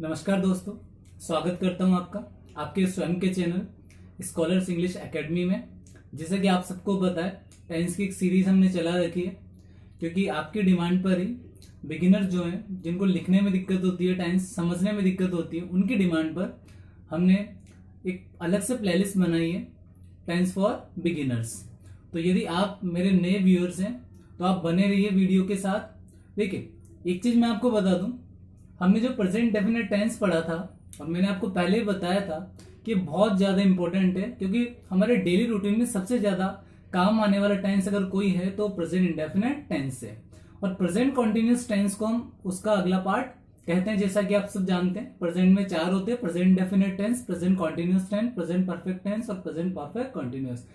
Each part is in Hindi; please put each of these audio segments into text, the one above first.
नमस्कार दोस्तों, स्वागत करता हूं आपका आपके स्वयं के चैनल स्कॉलर्स इंग्लिश एकेडमी में। जैसे कि आप सबको पता है, टेंस की एक सीरीज हमने चला रखी है, क्योंकि आपकी डिमांड पर ही बिगिनर जो हैं, जिनको लिखने में दिक्कत होती है, टेंस समझने में दिक्कत होती है, उनकी डिमांड पर हमने एक अलग से प्लेलिस्ट बनाई है, टेंस फॉर बिगिनर्स। तो यदि आप मेरे नए व्यूअर्स हैं तो आप बने रहिए वीडियो के साथ। देखिए, एक चीज मैं आपको बता दूं, हमने जो प्रेजेंट डेफिनेट टेंस पढ़ा था और मैंने आपको पहले ही बताया था कि बहुत ज्यादा इंपॉर्टेंट है, क्योंकि हमारे डेली रूटीन में सबसे ज्यादा काम आने वाला टेंस अगर कोई है तो प्रेजेंट इंडेफिनेट टेंस है। और प्रेजेंट कॉन्टिन्यूस टेंस को हम उसका अगला पार्ट कहते हैं। जैसा कि आप सब जानते हैं, प्रेजेंट में 4 होते हैं: present definite tense, present continuous tense, present perfect tense और प्रेजेंट परफेक्ट कॉन्टिन्यूस।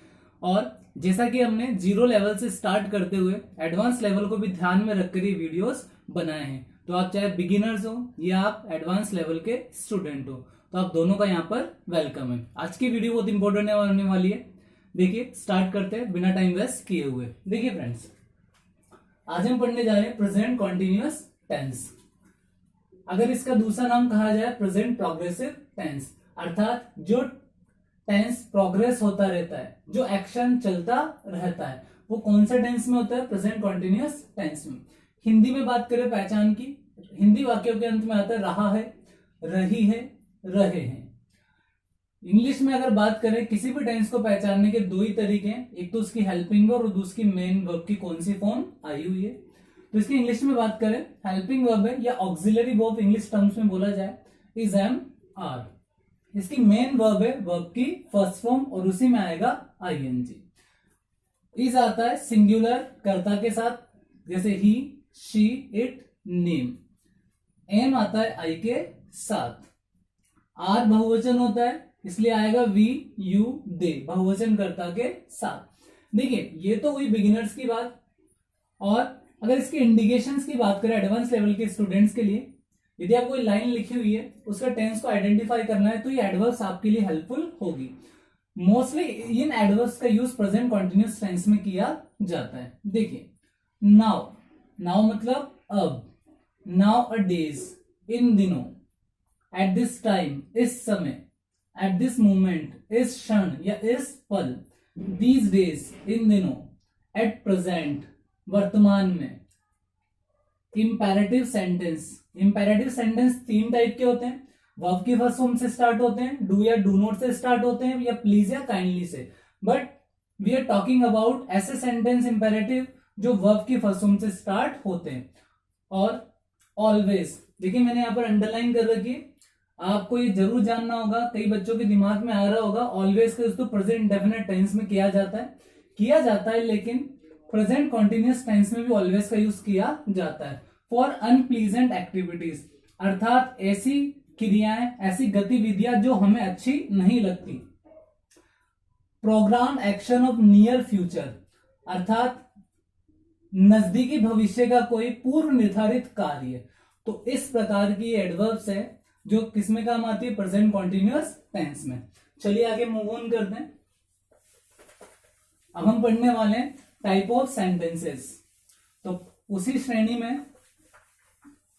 और जैसा कि हमने 0 लेवल से स्टार्ट करते हुए एडवांस लेवल को भी ध्यान में रखकर ये वीडियोस बनाए हैं, तो आप चाहे बिगिनर्स हो या आप एडवांस लेवल के स्टूडेंट हो, तो आप दोनों का यहाँ पर वेलकम है। आज की वीडियो बहुत इंपॉर्टेंट होने वाली है। देखिए, स्टार्ट करते हैं बिना टाइम वेस्ट किए हुए। देखिए फ्रेंड्स, आज हम पढ़ने जा रहे हैं प्रेजेंट कॉन्टिन्यूअस टेंस। अगर इसका दूसरा नाम कहा जाए प्रेजेंट प्रोग्रेसिव टेंस, अर्थात जो टेंस प्रोग्रेस होता रहता है, जो एक्शन चलता रहता है, वो कौन से टेंस में होता है? प्रेजेंट कॉन्टिन्यूअस टेंस में। हिंदी में बात करें पहचान की, हिंदी वाक्यों के अंत में आता है रहा है, रही है, रहे हैं। इंग्लिश में अगर बात करें किसी भी टेंस को पहचानने के 2 ही तरीके हैं, एक तो उसकी हेल्पिंग वर्ब और दूसरी मेन वर्ब की कौन सी फॉर्म आई हुई है। तो इसकी इंग्लिश में बात करें, हेल्पिंग वर्ब है या ऑक्सिलरी वर्ब इंग्लिश टर्म्स में बोला जाए, इज एम आर। इसकी मेन वर्ब है वर्ब की फर्स्ट फॉर्म और उसी में आएगा आईएनजी। इज आता है सिंगुलर कर्ता के साथ, जैसे ही, शी, इट, नेम। एम आता है आई के साथ। आर बहुवचन होता है, इसलिए आएगा वी, यू, दे, बहुवचन कर्ता के साथ। देखिए, ये तो हुई बिगिनर्स की बात। और अगर इसके इंडिकेशंस की बात करें एडवांस लेवल के स्टूडेंट्स के लिए, यदि आप कोई लाइन लिखी हुई है, उसका टेंस को आइडेंटिफाई करना है, तो ये एडवर्ब्स आपके लिए हेल्पफुल होगी। मोस्टली इन एडवर्ब्स का यूज प्रेजेंट कॉन्टिन्यूअस टेंस में किया जाता है। देखिए, नाउ, नाउ मतलब अब, नाउ अ डेज, इन दिनों, एट दिस टाइम, इस समय, एट दिस मोमेंट, इस क्षण या इस पल, दीज डेज, इन दिनों, एट प्रेजेंट, वर्तमान में। Imperative sentence, imperative sentence 3 type के होते हैं। वर्ब की फर्स्ट फॉर्म से स्टार्ट होते हैं, डू या डू नॉट से स्टार्ट होते हैं, या प्लीज या काइंडली से। But we are talking about ऐसे सेंटेंस इंपैरेटिव जो वर्ब की फर्स्ट फॉर्म से स्टार्ट होते हैं। और ऑलवेज, देखिए मैंने यहां पर अंडरलाइन कर रखी है, आपको ये जरूर जानना होगा, कई बच्चों के दिमाग में आ रहा होगा ऑलवेज का यूज तो प्रेजेंट डेफिनेट टेंस में किया जाता है, लेकिन प्रेजेंट कॉन्टिन्यूअस टेंस में भी ऑलवेज का यूज किया जाता है फॉर अनप्लीजेंट एक्टिविटीज, अर्थात ऐसी क्रियाएं, ऐसी गतिविधियां जो हमें अच्छी नहीं लगती। Program action of near future, अर्थात नजदीकी भविष्य का कोई पूर्व निर्धारित कार्य। तो इस प्रकार की एडवर्ब्स है जो किसमें काम आती है? प्रेजेंट कॉन्टिन्यूअस टेंस में। चलिए आगे मूव ऑन करते हैं। अब हम पढ़ने वाले हैं टाइप ऑफ सेंटेंसेस। तो उसी श्रेणी में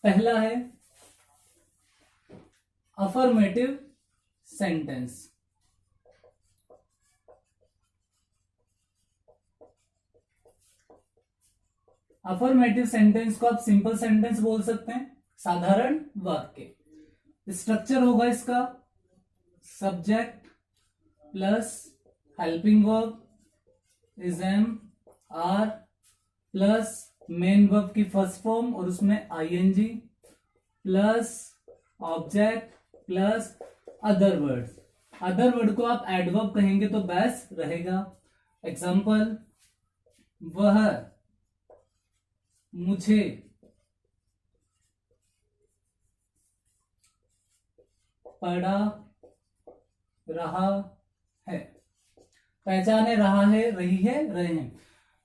पहला है अफर्मेटिव सेंटेंस। अफर्मेटिव सेंटेंस को आप सिंपल सेंटेंस बोल सकते हैं, साधारण वाक्य। स्ट्रक्चर होगा इसका subject plus helping verb is am are plus main verb की फर्स्ट फॉर्म और उसमें ING plus object plus other word. Other word को आप एडवर्ब कहेंगे तो बेस्ट रहेगा। एग्जाम्पल, वह मुझे पढ़ा रहा है, पहचाने रहा है, रही है, रहे हैं।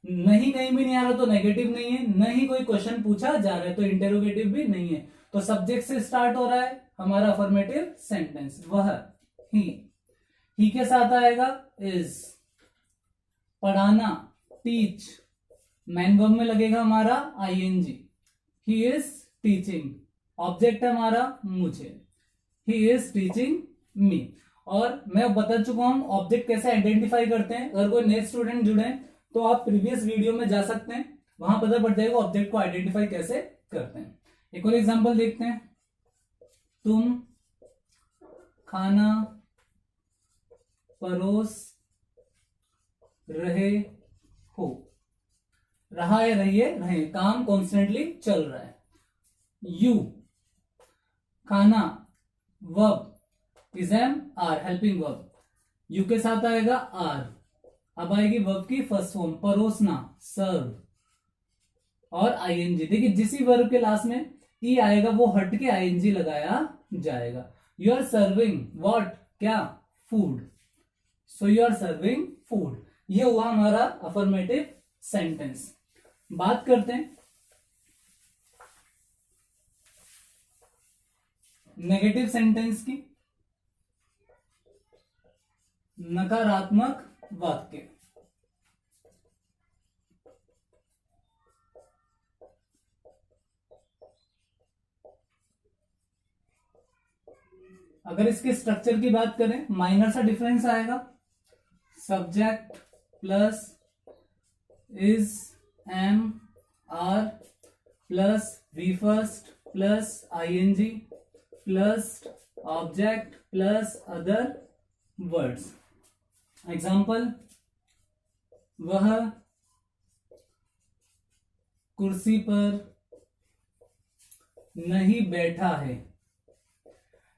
नहीं, कहीं भी नहीं आ रहा तो नेगेटिव नहीं है, नहीं कोई क्वेश्चन पूछा जा रहा है तो इंटेरोगेटिव भी नहीं है। तो सब्जेक्ट से स्टार्ट हो रहा है हमारा अफर्मेटिव सेंटेंस। वह, ही के साथ आएगा इज। पढ़ाना, टीच, मेन वर्ब में लगेगा हमारा ING, he is teaching. Object है हमारा मुझे। He is teaching me. और मैं बता चुका हूं ऑब्जेक्ट कैसे आइडेंटिफाई करते हैं। अगर कोई नए स्टूडेंट जुड़े हैं तो आप प्रीवियस वीडियो में जा सकते हैं, वहां पता पड़ जाएगा ऑब्जेक्ट को आइडेंटिफाई कैसे करते हैं। एक और एग्जांपल देखते हैं। तुम खाना परोस रहे हो। रहा है, रहिए, रहे, काम कॉन्स्टेंटली चल रहा है। यू खाना verb is am are helping verb, you के साथ आएगा आर। अब आएगी वर्ब की फर्स्ट फॉर्म परोसना सर्व और आईएनजी। देखिए जिस वर्ब के लास्ट में ई आएगा वो हट के आईएनजी लगाया जाएगा। यू आर सर्विंग व्हाट, क्या, food. So you are serving food. ये हुआ हमारा अफर्मेटिव सेंटेंस। बात करते हैं नेगेटिव सेंटेंस की। नकारात्मक वाक्य। अगर इसके स्ट्रक्चर की बात करें माइनर सा डिफरेंस आएगा। Subject plus is am are plus V first plus ING plus object plus other words. Example, वह कुर्सी पर नहीं बैठा है।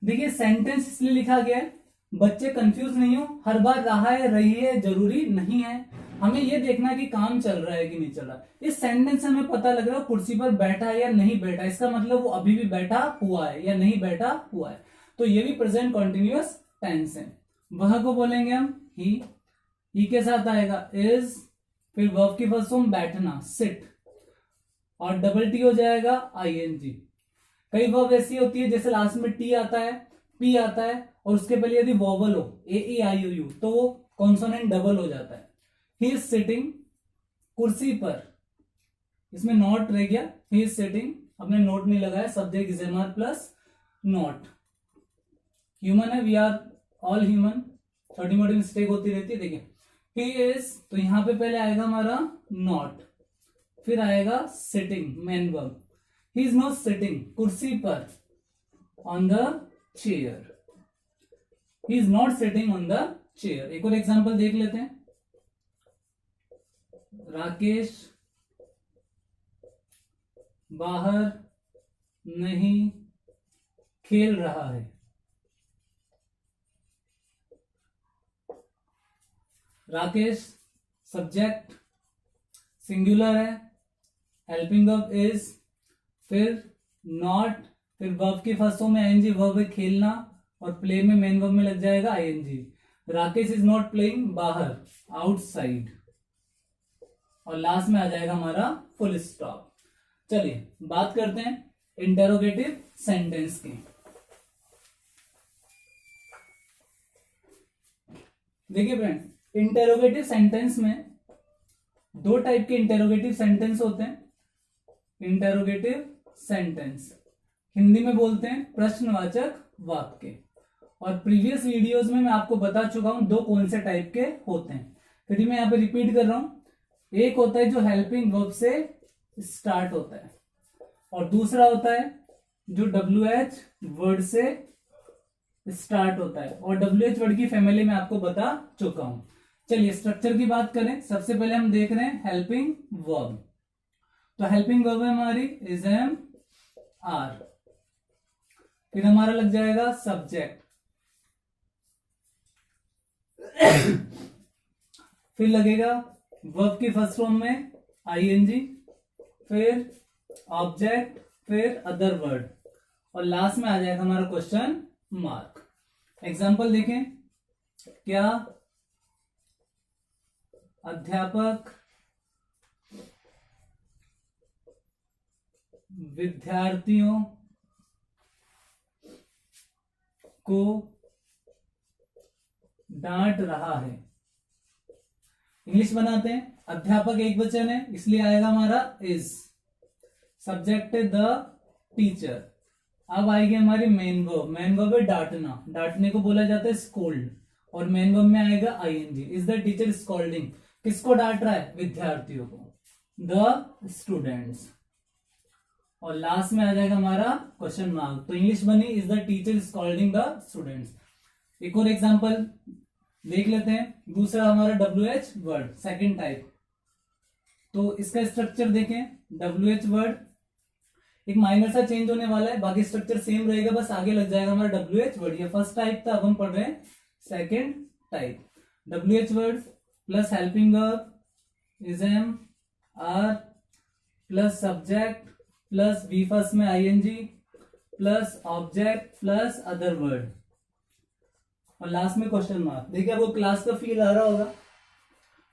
देखिए सेंटेंस इसलिए लिखा गया है बच्चे कंफ्यूज नहीं हो, हर बार रहा है रही है जरूरी नहीं है। हमें यह देखना कि काम चल रहा है कि नहीं चल रहा। इस सेंटेंस से हमें पता लग रहा है कुर्सी पर बैठा है या नहीं बैठा, इसका मतलब वो अभी भी बैठा हुआ है या नहीं बैठा हुआ है। तो ये भी प्रेजेंट कॉन्टिन्यूअस टेंस है। वह को बोलेंगे हम ही के साथ आएगा इज, फिर वर्ब की फर्स्ट फॉर्म बैठना सिट और डबल टी हो जाएगा आईएनजी। कई वर्ब ऐसी होती है जैसे लास्ट में टी आता है, पी आता है और उसके पहले यदि वोवल हो ए ई आई ओ यू तो वो कॉन्सोनेंट डबल हो जाता है। ही इज सिटिंग कुर्सी पर, इसमें नॉट रह गया, ही इज सिटिंग, हमने नोट नहीं लगाया, subject is am are plus not. Human है, वी आर ऑल ह्यूमन, छोटी मोटी मिस्टेक होती रहती है। देखिए ही इज, तो यहां पे पहले आएगा हमारा नॉट, फिर आएगा sitting main verb. He is not sitting कुर्सी पर on the chair, he is not sitting on the chair. एक और एग्जांपल देख लेते हैं। राकेश बाहर नहीं खेल रहा है। राकेश सब्जेक्ट सिंगुलर है, हेल्पिंग वर्ब इज, फिर नॉट, फिर वर्ब की फर्स्ट फॉर्म में आईएनजी, वर्ब है खेलना और प्ले में मेन वर्ब में लग जाएगा ING. Rakesh is not playing बाहर आउटसाइड और लास्ट में आ जाएगा हमारा फुल स्टॉप। चलिए बात करते हैं इंटेरोगेटिव सेंटेंस की। देखिए फ्रेंड्स इंटेरोगेटिव सेंटेंस में दो टाइप के इंटेरोगेटिव सेंटेंस होते हैं। इंटेरोगेटिव सेंटेंस हिंदी में बोलते हैं प्रश्नवाचक वाक्य, और प्रीवियस वीडियोस में मैं आपको बता चुका हूं दो कौन से टाइप के होते हैं, फिर मैं यहां पे रिपीट कर रहा हूं। एक होता है जो हेल्पिंग वर्ब से स्टार्ट होता है और दूसरा होता है जो WH वर्ड से स्टार्ट होता है, और WH वर्ड की फैमिली में आपको बता चुका हूं। चलिए स्ट्रक्चर की बात करें, सबसे पहले हम देख रहे हैं हेल्पिंग वर्ब। तो हेल्पिंग वर्ब है हमारी इज एम आर, फिर हमारा लग जाएगा सब्जेक्ट, फिर लगेगा वर्ब की फर्स्ट फॉर्म में आईएनजी, फिर ऑब्जेक्ट, फिर अदर वर्ड और लास्ट में आ जाएगा हमारा क्वेश्चन मार्क। एग्जांपल देखें, क्या अध्यापक विद्यार्थियों को डांट रहा है। इंग्लिश बनाते हैं, अध्यापक एक वचन है इसलिए आएगा हमारा इज, सब्जेक्ट है द टीचर, अब आएगी हमारी मेन वर्ब। मेन वर्ब है डांटना, डांटने को बोला जाता है स्कोल्ड, और मेन वर्ब में आएगा ING. Is the teacher scolding, किसको डांट रहा है? विद्यार्थियों को, द स्टूडेंट्स। और लास्ट में आ जाएगा हमारा क्वेश्चन मार्क। तो इंग्लिश बनी is the teacher scolding the students. एक और एग्जांपल देख लेते हैं, दूसरा हमारा WH वर्ड, सेकंड टाइप। तो इसका स्ट्रक्चर देखें, WH वर्ड एक माइनर सा चेंज होने वाला है, बाकी स्ट्रक्चर सेम रहेगा, बस आगे लग जाएगा हमारा WH वर्ड। ये फर्स्ट टाइप था, अब हम पढ़ रहे हैं second type. WH word plus helping verb is am are plus subject plus V first में ING plus object plus other word, और लास्ट में क्वेश्चन मार्क। देखिए आपको क्लास का फील आ रहा होगा,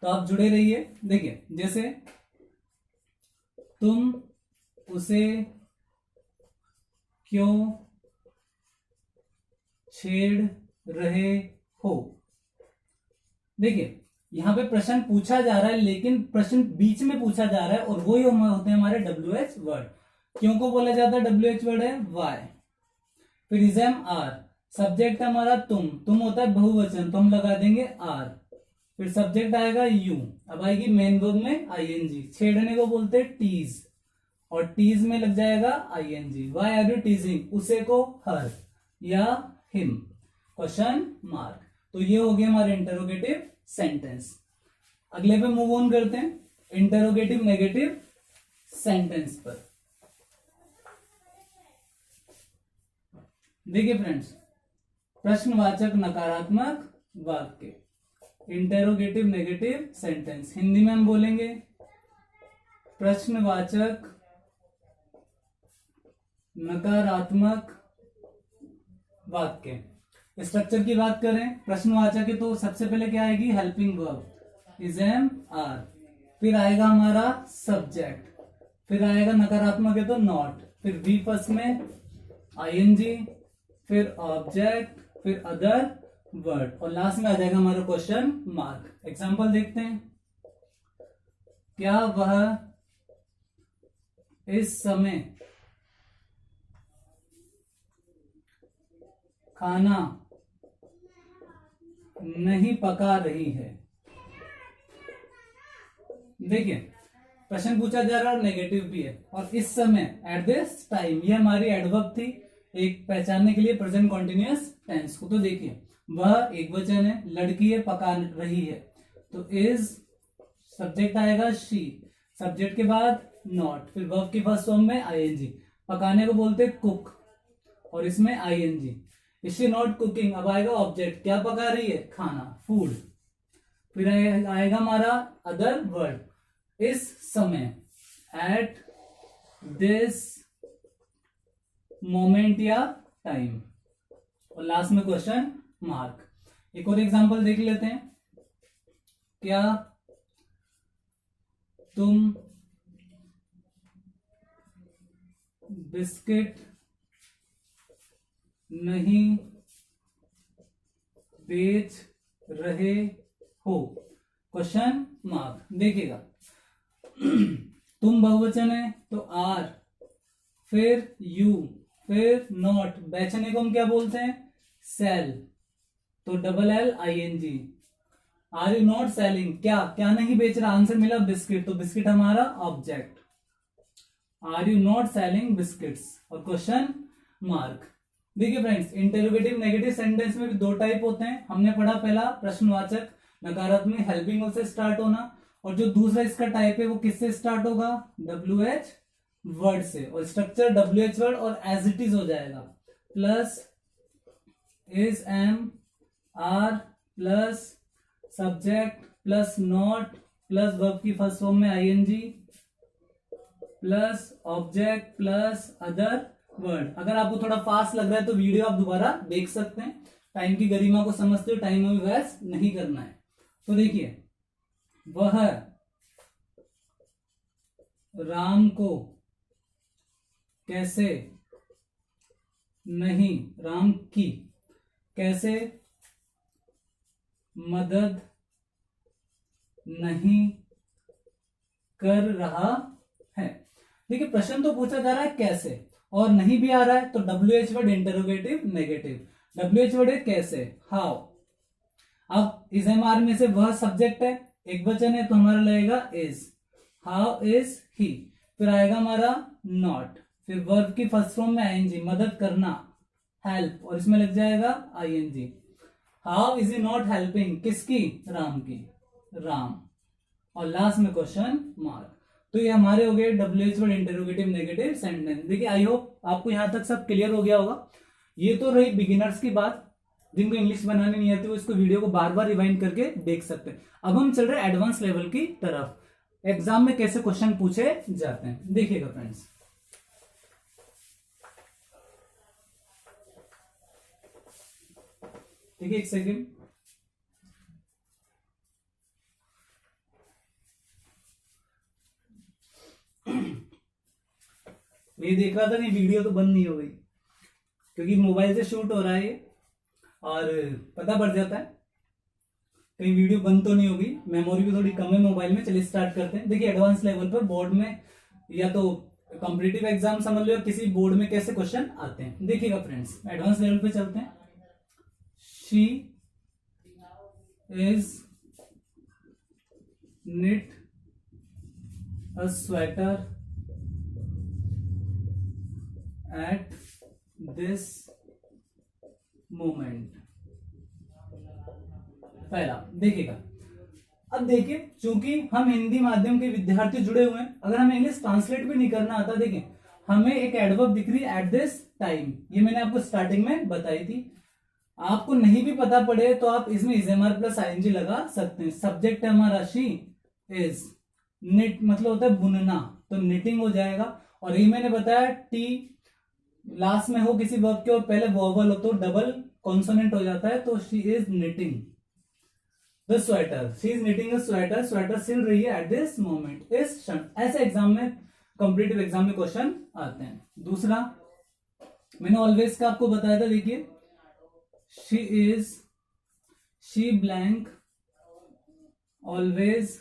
तो आप जुड़े रहिए। देखिए जैसे तुम उसे क्यों छेड़ रहे हो। देखिए यहां पे प्रश्न पूछा जा रहा है, लेकिन प्रश्न बीच में पूछा जा रहा है, और वो ही होते हैं हमारे WH वर्ड। क्यों को बोला जाता है? WH वर्ड है वाई। फिर इज एम आर, सब्जेक्ट हमारा तुम होता है बहुवचन, तो हम लगा देंगे आर। फिर सब्जेक्ट आएगा यू, अब आएगी मेन वर्ब में आईएनजी। छेड़ने को बोलते हैं टीज, और टीज में लग जाएगा ING. Why are you teasing, उसे को हर या हिम, क्वेश्चन मार्क। तो ये हो गया हमारे इंटरोगेटिव सेंटेंस। अगले पे मूव ऑन करते हैं, इंटरोगेटिव नेगेटिव सेंटेंस पर। देखिए फ्रेंड्स, प्रश्नवाचक नकारात्मक वाक्य, इंटरोगेटिव नेगेटिव सेंटेंस। हिंदी में हम बोलेंगे प्रश्नवाचक नकारात्मक वाक्य। स्ट्रक्चर की बात करें, प्रश्नवाचक है तो सबसे पहले क्या आएगी? Helping verb is am are, फिर आएगा हमारा सब्जेक्ट, फिर आएगा नकारात्मक है तो नॉट, फिर वी फर्स्ट में आईएनजी, फिर ऑब्जेक्ट, फिर अदर वर्ड, और लास्ट में आ जाएगा हमारा क्वेश्चन मार्क। एग्जांपल देखते हैं, क्या वह इस समय खाना नहीं पका रही है। देखिए प्रश्न पूछा जा रहा है और नेगेटिव भी है, और इस समय एट दिस टाइम, ये हमारी एडवर्ब थी एक पहचानने के लिए प्रेजेंट कॉन्टिन्यूअस टेंस को। तो देखिए वह एक वचन है, लड़की है, पका रही है, तो इज, सब्जेक्ट आएगा शी, सब्जेक्ट के बाद नॉट, फिर वर्ब की फर्स्ट फॉर्म में आईएनजी। पकाने को बोलते कुक, और इसमें ING. Is she not cooking, अब आएगा ऑब्जेक्ट, क्या पका रही है? खाना, फूड। फिर आएगा हमारा अदर वर्ड, इस समय, एट दिस मोमेंट या टाइम, और लास्ट में क्वेश्चन मार्क। एक और एग्जांपल देख लेते हैं, क्या तुम बिस्किट नहीं बेच रहे हो, क्वेश्चन मार्क। देखिएगा तुम बहुवचन है तो आर, फिर यू, फिर नॉट, बेचने को हम क्या बोलते हैं? सेल, तो double L ING. Are you not selling, क्या क्या नहीं बेच रहा? आंसर मिला बिस्किट, तो बिस्किट हमारा object. Are you not selling biscuits, और क्वेश्चन मार्क। देखिए फ्रेंड्स, इंटरोगेटिव नेगेटिव सेंटेंस में भी दो टाइप होते हैं। हमने पढ़ा पहला प्रश्नवाचक नकारात्मक हेल्पिंग से स्टार्ट होना, और जो दूसरा इसका टाइप है वो किससे स्टार्ट होगा? WH वर्ड से, और स्ट्रक्चर WH वर्ड और एज इट इज हो जाएगा, plus is am are plus subject plus not plus verb की फर्स्ट फॉर्म में ING plus object plus other word. अगर आपको थोड़ा फास्ट लग रहा है तो वीडियो आप दोबारा देख सकते हैं, टाइम की गरिमा को समझते हो, टाइम में भी वेस्ट नहीं करना है। तो देखिए, वह राम को कैसे नहीं, राम की कैसे मदद नहीं कर रहा है। देखिए प्रश्न तो पूछा जा रहा है कैसे, और नहीं भी आ रहा है तो WH word interrogative negative. WH word है कैसे, हाउ। अब इस MR में से वह सब्जेक्ट है, एक वचन है तो हमारा लगेगा इज, हाउ इज ही। फिर आएगा हमारा नॉट, फिर वर्ब की फर्स्ट फॉर्म में ING, मदद करना हेल्प, और इसमें लग जाएगा ING। How is he not helping, किसकी, राम की, राम। और लास्ट में क्वेश्चन मार्क। तो ये हमारे हो गए WH word interrogative negative sentence. देखिए आई होप आपको यहां तक सब क्लियर हो गया होगा। ये तो रही बिगिनर्स की बात, जिनको इंग्लिश बनाने नहीं आती वो इसको वीडियो को बार बार रिवाइंड करके देख सकते हैं। अब हम चल रहे हैं एडवांस लेवल की तरफ, एग्जाम में कैसे क्वेश्चन पूछे जाते हैं। देखिएगा फ्रेंड्स, देखिए एक सेकेंड, ये देख रहा था नहीं, वीडियो तो बंद नहीं हो गई क्योंकि मोबाइल से शूट हो रहा है ये, और पता पड़ जाता है कहीं वीडियो बंद तो नहीं होगी। मेमोरी भी थोड़ी कम है मोबाइल में। चलिए स्टार्ट करते हैं। देखिए एडवांस लेवल पर बोर्ड में या तो कॉम्पिटिटिव एग्जाम समझ लो या किसी बोर्ड में कैसे क्वेश्चन आते हैं। देखिएगा फ्रेंड्स, एडवांस लेवल पे चलते हैं। She is knit a sweater at this moment। पहला देखिएगा, अब देखिए चूंकि हम हिंदी माध्यम के विद्यार्थी जुड़े हुए हैं, अगर हमें इंग्लिश ट्रांसलेट भी नहीं करना आता, देखिए हमें एक एडवर्ब दिख रही है एट दिस टाइम, ये मैंने आपको स्टार्टिंग में बताई थी। आपको नहीं भी पता पड़े तो आप इसमें इजेमआर प्लस ING लगा सकते हैं। सब्जेक्ट है हमारा शी इज, निट मतलब होता है बुनना, तो निटिंग हो जाएगा। और ये मैंने बताया टी लास्ट में हो किसी वर्ब के और पहले वोवल हो तो डबल कॉन्सोनेंट हो जाता है, तो she is knitting the sweater, she is knitting the sweater, sweater सिल रही है एट दिस मोमेंट, इस क्षण। ऐसे एग्जाम में कॉम्पिटिटिव एग्जाम में क्वेश्चन आते हैं। दूसरा मैंने ऑलवेज का आपको बताया था, देखिए she is, she blank always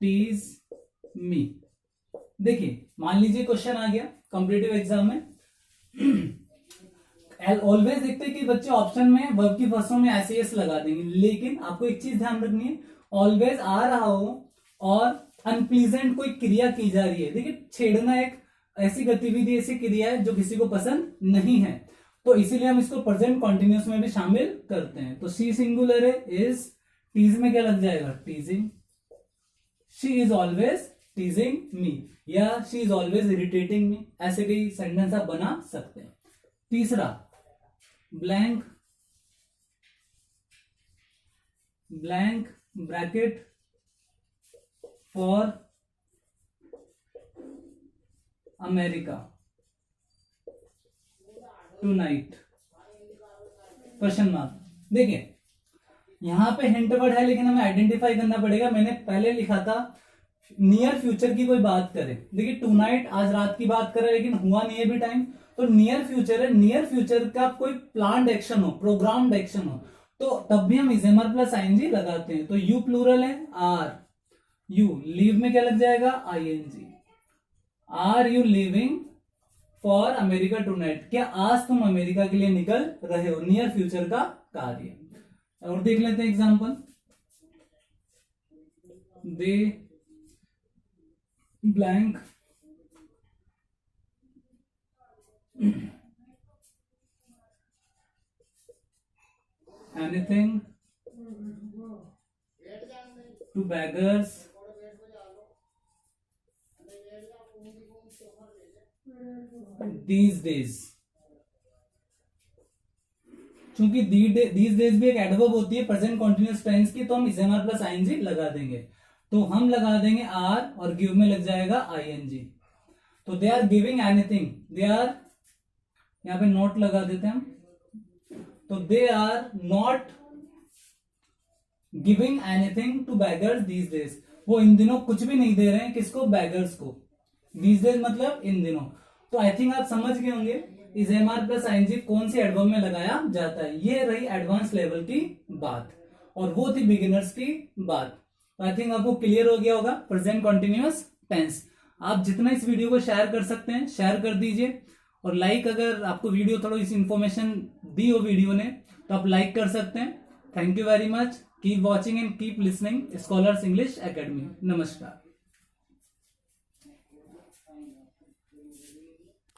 tease me. देखिए मान लीजिए क्वेश्चन आ गया कॉम्पिटिटिव एग्जाम में, ऑलवेज देखते हैं कि बच्चे ऑप्शन में वर्ब की फर्स्ट फॉर्म में एस लगा देंगे, लेकिन आपको एक चीज ध्यान रखनी है, ऑलवेज आ रहा हो और अनप्लीजेंट कोई क्रिया की जा रही है। देखिए छेड़ना एक ऐसी गतिविधि, ऐसी क्रिया है जो किसी को पसंद नहीं है, तो इसीलिए हम इसको प्रेजेंट कॉन्टिन्यूस में भी शामिल करते हैं। तो शी सिंगुलर है, इज, टीज में क्या लग जाएगा, teasing. She is always teasing me, या she is always irritating me, ऐसे भी सेंटेंस आप बना सकते हैं। तीसरा blank, blank bracket for America tonight, question mark. देखिए यहां पे हिंट वर्ड है लेकिन हमें आइडेंटिफाई करना पड़ेगा। मैंने पहले लिखा था नियर फ्यूचर की कोई बात करे, देखिए टुनाइट आज रात की बात करे लेकिन हुआ नहीं है भी टाइम, तो नियर फ्यूचर है। नियर फ्यूचर का कोई प्लान्ड एक्शन हो, प्रोग्राम्ड एक्शन हो, तो तब भी हम इजेमर प्लस ING लगाते हैं। तो यू प्लूरल है, आर यू, लीव में क्या लग जाएगा, ING। Are you living for America tonight, क्या आज तुम अमेरिका के लिए निकल रहे हो, नियर फ्यूचर का कार्य। और देख लेते हैं example, they blank anything to beggars these days। चूंकि these days भी एक एडवर्ब होती है प्रेजेंट कॉन्टिन्यूअस टेंस की, तो हम इजेमर प्लस ING लगा देंगे। तो हम लगा देंगे आर और गिव में लग जाएगा ING। तो they are giving anything, they are, यहां पे नॉट लगा देते हैं हम, तो they are not giving anything to beggars these days, वो इन दिनों कुछ भी नहीं दे रहे हैं, किसको, बेगर्स को। दीज डेज मतलब इन दिनों। तो आई थिंक आप समझ गए होंगे इजेमआर प्लस ING कौन सी एडवर्ब में लगाया जाता है। ये रही एडवांस लेवल की बात और वो थी बिगिनर्स की बात। तो आई थिंक आपको क्लियर हो गया होगा प्रेजेंट कॉन्टिन्यूअस टेंस। आप जितना इस वीडियो को शेयर कर सकते हैं शेयर कर दीजिए, और लाइक, अगर आपको वीडियो थोड़ी सी इन्फॉर्मेशन दी हो वीडियो ने तो आप लाइक कर सकते हैं। Thank you very much, keep watching and keep listening scholars English academy. नमस्कार।